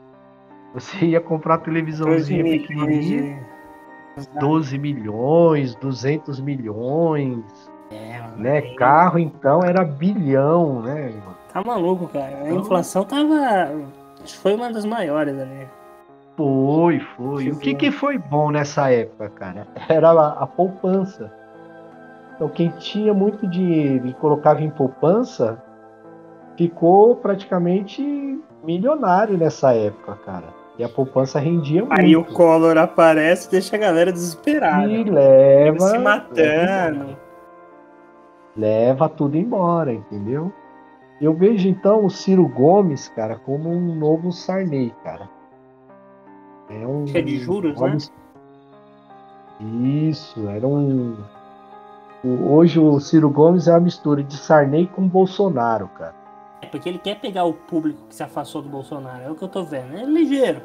Você ia comprar
12
televisãozinha
milhões
pequenininha,
de.
12 milhões, 200 milhões,
Mano,
né? Carro, então, era bilhão, né?
tá maluco, cara. A
Então,
inflação tava. Acho que foi uma das maiores ali.
foi. O que foi bom nessa época, cara? Era a poupança. Então, quem tinha muito dinheiro e colocava em poupança, ficou praticamente milionário nessa época, cara. E a poupança rendia
Aí o
muito.
Collor aparece e deixa a galera desesperada.
E
Eles se
leva
matando.
embora. Leva tudo embora, entendeu? Eu vejo então o Ciro Gomes, cara, como um novo Sarney, cara. É
Acho que é de
um.
juros,
Uma
né?
Isso, era um. Hoje o Ciro Gomes é uma mistura de Sarney com Bolsonaro, cara.
É porque ele quer pegar o público que se afastou do Bolsonaro. É o que eu tô vendo. É ligeiro.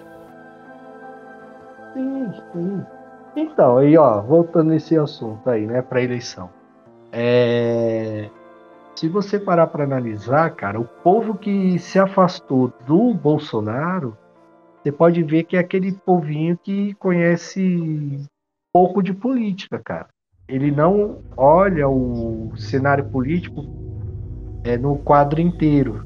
Sim, sim. Então, aí, ó, voltando nesse assunto aí, né, para eleição. Se você parar para analisar, cara, o povo que se afastou do Bolsonaro, você pode ver que é aquele povinho que conhece pouco de política, cara. Ele não olha o cenário político no quadro inteiro.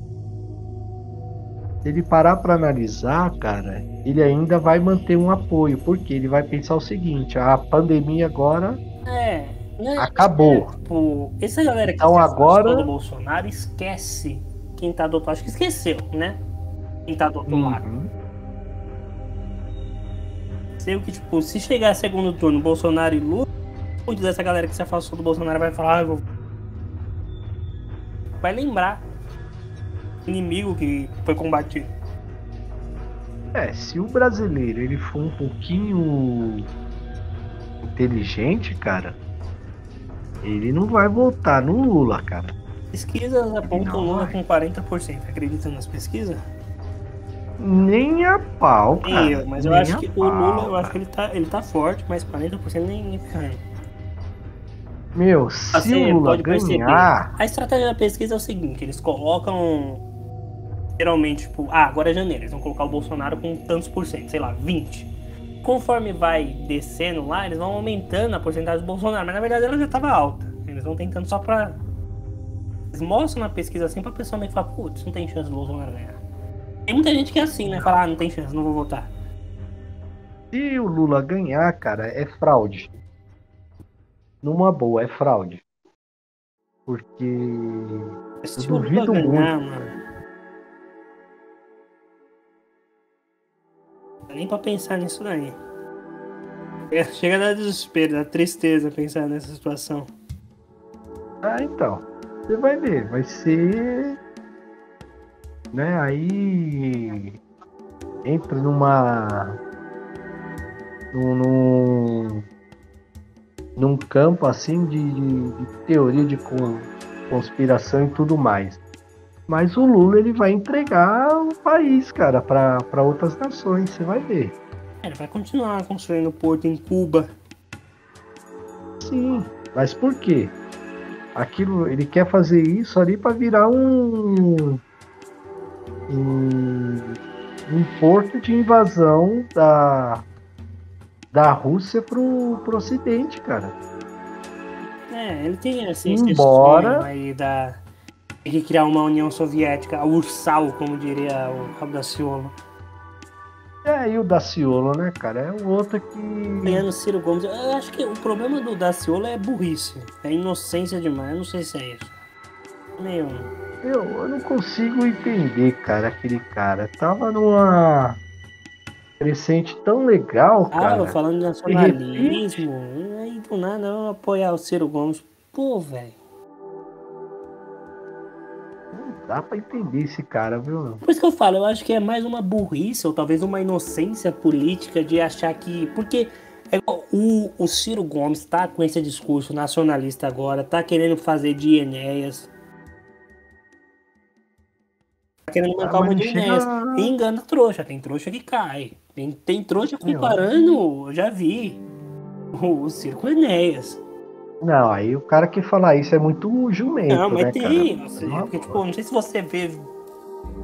Se ele parar para analisar, cara, ele ainda vai manter um apoio, porque ele vai pensar o seguinte: a pandemia agora
É, né?
acabou.
Tipo, essa galera que
Então
se afastou do
agora.
Bolsonaro esquece quem tá do outro lado. Acho que esqueceu, né? Quem tá do outro lado.
Uhum.
Sei que, tipo, se chegar segundo turno, Bolsonaro e Lula, muitos dessa galera que se afastou do Bolsonaro vai falar, vai lembrar o inimigo que foi combatido.
Se o brasileiro ele for um pouquinho inteligente, cara, ele não vai votar no Lula, cara.
Pesquisas apontam
não
Lula
vai.
com 40%. Acredita nas pesquisas?
Nem a pau,
Nem
cara.
eu, mas eu
Nem
acho
a
que o Lula,
pau,
eu acho que
cara.
ele tá forte, mas 40% nem ferrando.
Meu, se o
Você
Lula
pode perceber.
ganhar,
A estratégia da pesquisa é o seguinte: eles colocam. Geralmente, tipo, agora é janeiro, eles vão colocar o Bolsonaro com tantos por cento, sei lá, 20. Conforme vai descendo lá, eles vão aumentando a porcentagem do Bolsonaro, mas na verdade ela já estava alta. Eles vão tentando só pra. Eles mostram na pesquisa assim pra pessoa meio que falar, putz, não tem chance do Bolsonaro ganhar. Tem muita gente que é assim, né? Fala, não tem chance, não vou votar.
se o Lula ganhar, cara, é fraude. Numa boa, é fraude. Porque
Mas
eu
se o Lula
duvido
ganhar,
muito.
mano, não dá nem pra pensar nisso daí. Chega a dar desespero, dá tristeza pensar nessa situação.
Então. Você vai ver, vai ser. Né, aí entra num, num campo assim de teoria de conspiração e tudo mais. Mas o Lula ele vai entregar o país, cara, para outras nações, você vai ver.
Ele vai continuar construindo porto em Cuba.
Sim, mas por quê? Aquilo, ele quer fazer isso ali para virar um porto de invasão da Rússia pro Ocidente, cara.
Ele tem assim, esse sonho
Embora,
aí de criar uma União Soviética, a Ursal, como diria o Cabo da Ciolo.
e o Daciolo, né, cara? É o outro que.
Ganhando Ciro Gomes. Eu acho que o problema do Daciolo é burrice. É inocência demais. Eu não sei se é isso. Meio.
Eu não consigo entender, cara, aquele cara. Tava numa crescente tão legal, cara.
Falando de
De repente,
nacionalismo. Aí do nada eu apoiar o Ciro Gomes. Pô, velho.
não dá pra entender esse cara, viu?
Por isso que eu falo, eu acho que é mais uma burrice, ou talvez uma inocência política de achar que. Porque é igual o Ciro Gomes tá com esse discurso nacionalista agora, tá querendo fazer de Enéas. Tá querendo
Ah,
bancar
mas
uma
não
de Enéas.
chega.
E engana trouxa, tem trouxa que cai. Tem trouxa
Meu,
comparando, eu já vi, o Ciro com o Enéas.
não, aí o cara que fala isso é muito
Não,
jumento,
mas
né, cara?
tem. Porque, tipo, não sei se você vê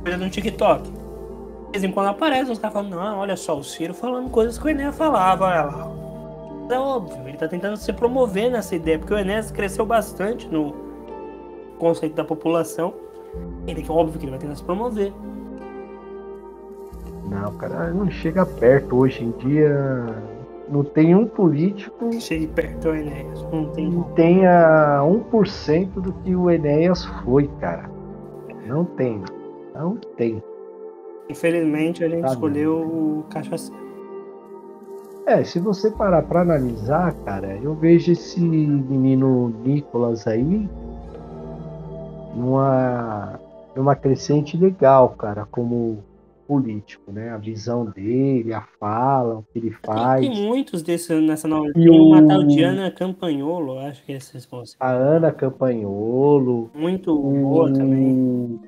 coisa no TikTok. De vez em quando aparece uns caras falando, não, olha só, o Ciro falando coisas que o Enéas falava, olha lá. É óbvio, ele tá tentando se promover nessa ideia, porque o Enéas cresceu bastante no conceito da população. Ele é óbvio que ele vai tentar se promover.
Não, cara, não chega perto hoje em dia. Não tem um político
Chegue perto, o Enéas. Não tem
que
como.
tenha 1% do que o Enéas foi, cara. Não tem. Não tem.
Infelizmente, a gente
Sabe?
escolheu o cachaceiro.
Se você parar pra analisar, cara, eu vejo esse menino Nicolas aí numa crescente legal, cara, como político, né? A visão dele, a fala, o que ele
Tem
faz.
muitos desses nessa nova.
E
Tem uma tal de Ana Campanholo, acho que é esse responsável.
a Ana Campanholo,
Muito boa também.
o,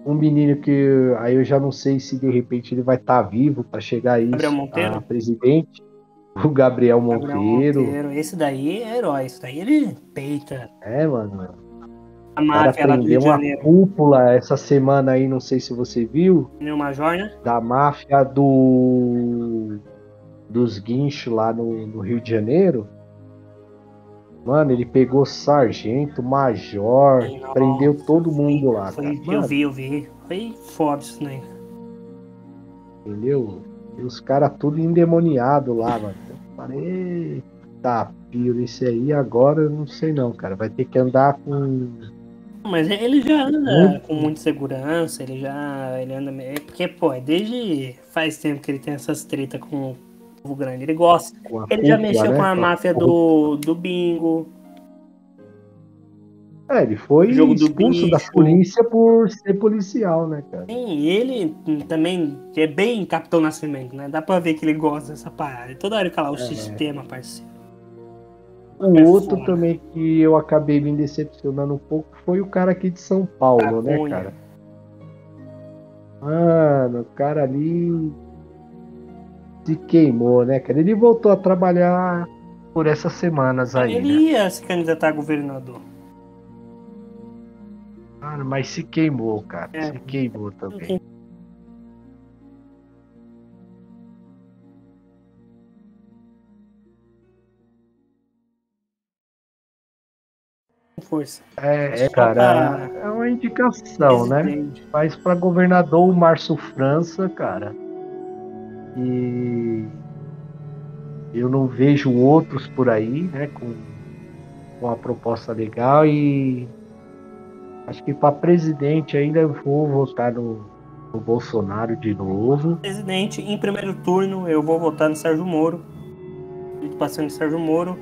um menino que aí eu já não sei se de repente ele vai estar vivo para chegar a
Gabriel
isso, a
Monteiro?
presidente, o Gabriel
Gabriel
Monteiro.
Monteiro. Esse daí é herói. Esse daí ele peita
Mano,
a
o cara
máfia lá do Rio
prendeu
de
uma
Janeiro.
cúpula essa semana aí, não sei se você viu,
Meu Major, né?
da máfia dos guinchos lá no Rio de Janeiro. Mano, ele pegou sargento, major, prendeu
Nossa,
todo mundo lá, cara.
eu
Mano,
vi. Foi foda isso, né?
entendeu? E os caras tudo endemoniado lá, mano. Eu falei, tá, pio, esse aí agora eu não sei não, cara. Vai ter que andar com
Mas ele já anda com
muito
muita segurança, ele anda. Porque, pô, desde faz tempo que ele tem essas tretas com o povo grande. Ele gosta.
com a
Ele já
cúpula,
mexeu com
né?
a
Com a
máfia
corrupção.
do bingo,
Ele foi
do jogo do
expulso da
bicho.
polícia por ser policial, né, cara?
Sim, ele também é bem Capitão Nascimento, né? Dá pra ver que ele gosta dessa parada. Toda hora ele fala o
É.
sistema, parceiro.
O
É
outro
foda.
também que eu acabei me decepcionando um pouco foi o cara aqui de São Paulo, né,
Cunha.
cara? Mano, o cara ali se queimou, né, cara? Ele voltou a trabalhar por essas semanas aí,
Ele
né?
ia se candidatar a governador.
Mano, mas se queimou, cara.
É,
Se queimou
não
também.
tem força. Só
Cara,
pra
é uma indicação, né?
presidente.
Mas para governador, o Márcio França, cara, e eu não vejo outros por aí, né, com uma proposta legal e acho que para presidente ainda eu vou votar no Bolsonaro de novo.
Presidente, em primeiro turno, eu vou votar no Sérgio Moro. Passando de Sérgio Moro.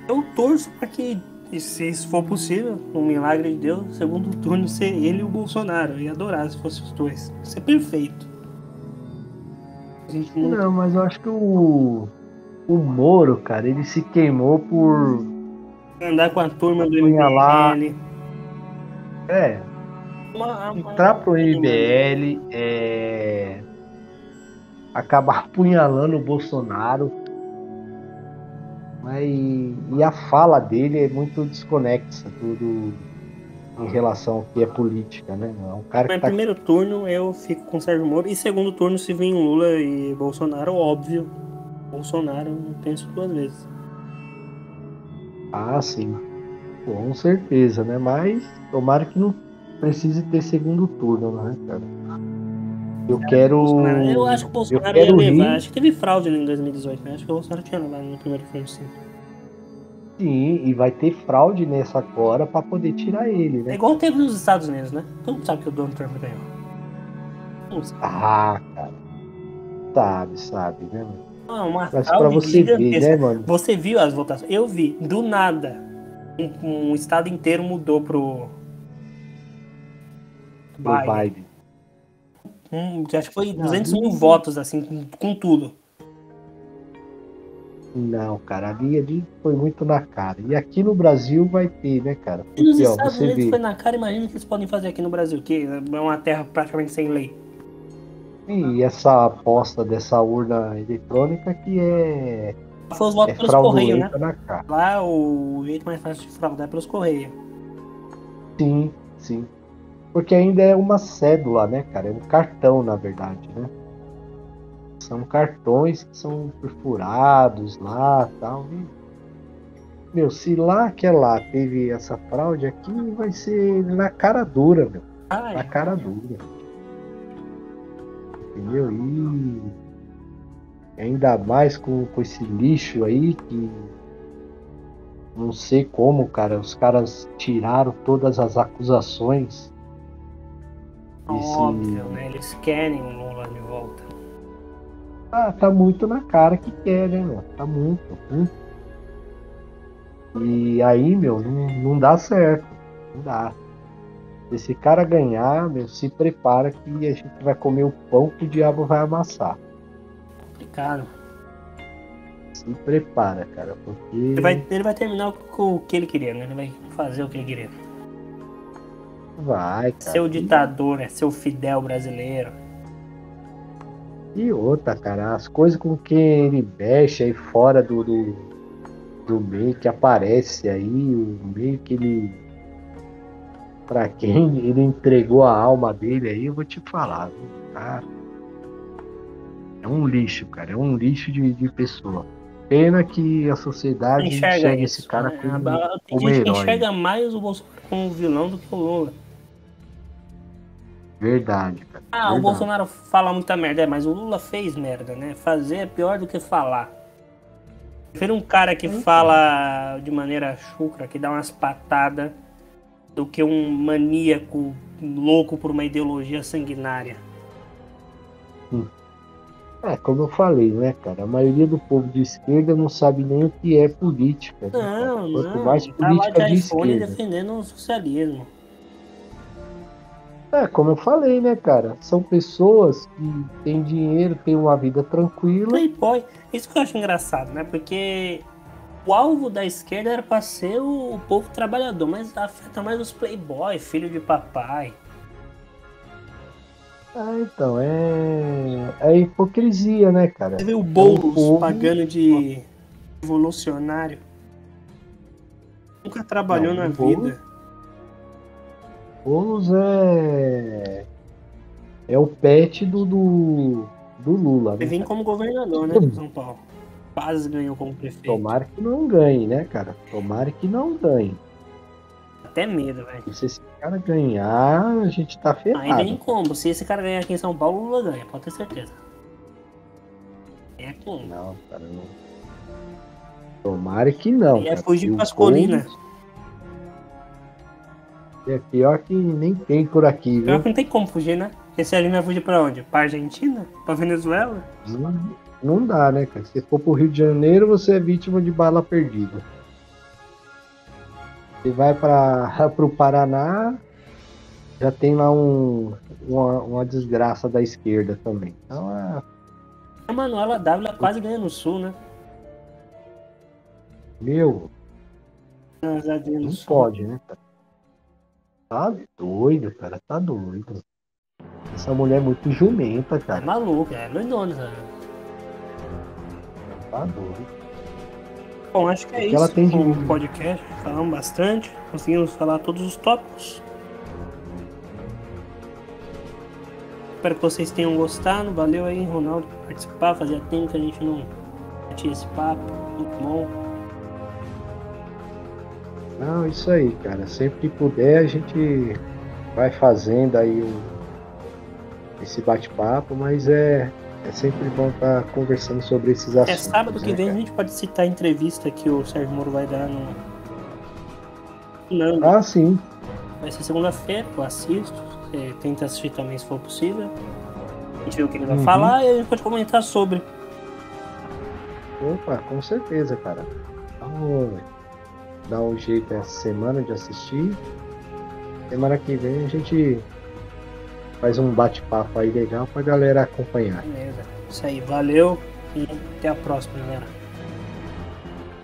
Eu torço para que, se isso for possível, um milagre de Deus, segundo turno ser ele e o Bolsonaro. Eu ia adorar se fosse os dois. Ia ser perfeito. Existe muito.
Não, mas eu acho que o Moro, cara, ele se queimou por
Andar com a turma do
apunhalar.
MBL.
É, entrar pro MBL, acabar apunhalando o Bolsonaro. E a fala dele é muito desconexa em relação ao que é política, né? É um cara que
Mas
tá.
primeiro turno eu fico com o Sérgio Moro. E segundo turno, se vir Lula e Bolsonaro, óbvio. Bolsonaro, não penso duas vezes.
Ah, sim, com certeza, né? Mas tomara que não precise ter segundo turno, né, cara? Eu
Bolsonaro. Eu acho que o
quero. Eu
Bolsonaro ia
quero
levar.
rir,
Acho que teve fraude em 2018, né? Acho que o Bolsonaro tinha levado no primeiro turno, sim.
sim, e vai ter fraude nessa agora para poder tirar ele,
É
né?
igual teve nos Estados Unidos, né? Todo mundo sabe que o Donald Trump ganhou. Todo mundo sabe.
Ah, sabe, né, mano?
Ah, uma
Mas para
fraude
você ver, né,
gigantesca.
mano?
Você viu as votações? Eu vi. Do nada. Um estado inteiro mudou pro
Pro
Biden.
Biden.
Acho que foi
Ali,
200 mil votos, assim, com tudo.
não, cara, ali foi muito na cara. E aqui no Brasil vai ter, né, cara?
E nos
Porque, ó,
Estados
você
Unidos foi
vê,
na cara, imagina o que eles podem fazer aqui no Brasil, que é uma terra praticamente sem lei.
e essa aposta dessa urna eletrônica que
Foi os
é
votos pelos Correios, né?
fraudulenta na cara.
Lá o jeito mais fácil de fraudar é pelos Correios.
Sim, sim. Porque ainda é uma cédula, né, cara? É um cartão, na verdade, né? São cartões que são perfurados lá, tal. E, meu, se lá que é lá teve essa fraude, aqui vai ser na cara dura, meu. Na
Ai,
cara dura. Entendeu? E ainda mais com esse lixo aí que não sei como, cara. Os caras tiraram todas as acusações desse.
óbvio, né? Eles querem o Lula de volta.
Ah, tá muito na cara que quer, né, meu? Tá muito, muito. E aí, meu, não dá certo. Não dá. Se esse cara ganhar, meu, se prepara que a gente vai comer o pão que o diabo vai amassar.
Complicado.
Se prepara, cara, porque
Ele vai terminar com o que ele queria, né? Ele vai fazer o que ele queria.
vai,
Ser
cara.
o ditador, é ser o Fidel brasileiro.
E outra, cara, as coisas com que ele mexe aí fora do meio que aparece aí, o meio que ele. Pra quem ele entregou a alma dele aí, eu vou te falar, viu? Tá? É um lixo, cara. É um lixo de pessoa. Pena que a sociedade
Enxerga
enxerga esse
isso,
cara
né? Tem
como
gente que
herói.
enxerga mais o Bolsonaro como vilão do que o Lula.
Verdade, cara.
Ah, o
Verdade.
Bolsonaro fala muita merda, mas o Lula fez merda, né? Fazer é pior do que falar. Prefiro um cara que fala de maneira chucra, que dá umas patadas, do que um maníaco louco por uma ideologia sanguinária.
É, como eu falei, né, cara? A maioria do povo de esquerda não sabe nem o que é política, né, cara?
Não,
Quanto
não,
mais
ele tá lá
política
de
de
iPhone
esquerda.
defendendo o socialismo.
É, como eu falei, né, cara? São pessoas que têm dinheiro, têm uma vida tranquila.
Playboy, isso que eu acho engraçado, né? Porque o alvo da esquerda era pra ser o povo trabalhador, mas afeta mais os playboy, filho de papai.
Ah, então, é hipocrisia, né, cara?
Você vê o
É um
Boulos
povo.
pagando de revolucionário. Nunca trabalhou
Não,
na
o
vida.
Boulos é o pet do Lula,
Ele
né,
vem
cara?
como governador, né, de São Paulo. Quase ganhou como prefeito.
Tomara que não ganhe, né, cara? Tomara que não ganhe.
Até medo, velho.
E se esse cara ganhar, a gente tá
Ainda em
ferrado.
combo. Se esse cara ganhar aqui em São Paulo, o Lula ganha, pode ter certeza. É combo.
Não, cara, não. Tomara que não,
E é
cara.
fugir
E o
pras colinas.
Boulos é pior que nem tem por aqui,
Pior
viu?
que não tem como fugir, né? Esse ali vai fugir pra onde? Pra Argentina? Pra Venezuela?
Não dá, né, cara? Se for pro Rio de Janeiro, você é vítima de bala perdida. Você vai para pro Paraná, já tem lá uma desgraça da esquerda também. Então
A Manuela Dávila quase ganha no Sul, né?
Meu,
Já ganha no
não
Sul.
pode, né, cara? Tá doido, cara, tá doido. Essa mulher é muito jumenta,
É
cara.
maluco, é doidona, sabe?
Tá doido.
Bom, acho que é
O que ela
isso.
tem de.
O podcast, falamos bastante, conseguimos falar todos os tópicos. Espero que vocês tenham gostado. Valeu aí, Ronaldo, por participar. Fazia tempo que a gente não tinha esse papo. Muito bom.
Não, isso aí, cara. Sempre que puder, a gente vai fazendo aí esse bate-papo, mas é sempre bom estar conversando sobre esses assuntos.
Sábado que
né,
vem a
cara?
gente pode citar a entrevista que o Sérgio Moro vai dar no Nando.
Ah, sim.
Vai ser segunda-feira, eu assisto. Você tenta assistir também se for possível. A gente vê o que ele vai falar e a gente pode comentar sobre.
Opa, com certeza, cara. Vamos dar um jeito essa semana de assistir. Semana que vem a gente faz um bate-papo aí legal pra galera acompanhar.
Beleza. Isso aí, valeu e até a próxima, galera.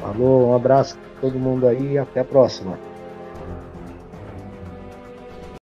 Falou, um abraço pra todo mundo aí e até a próxima.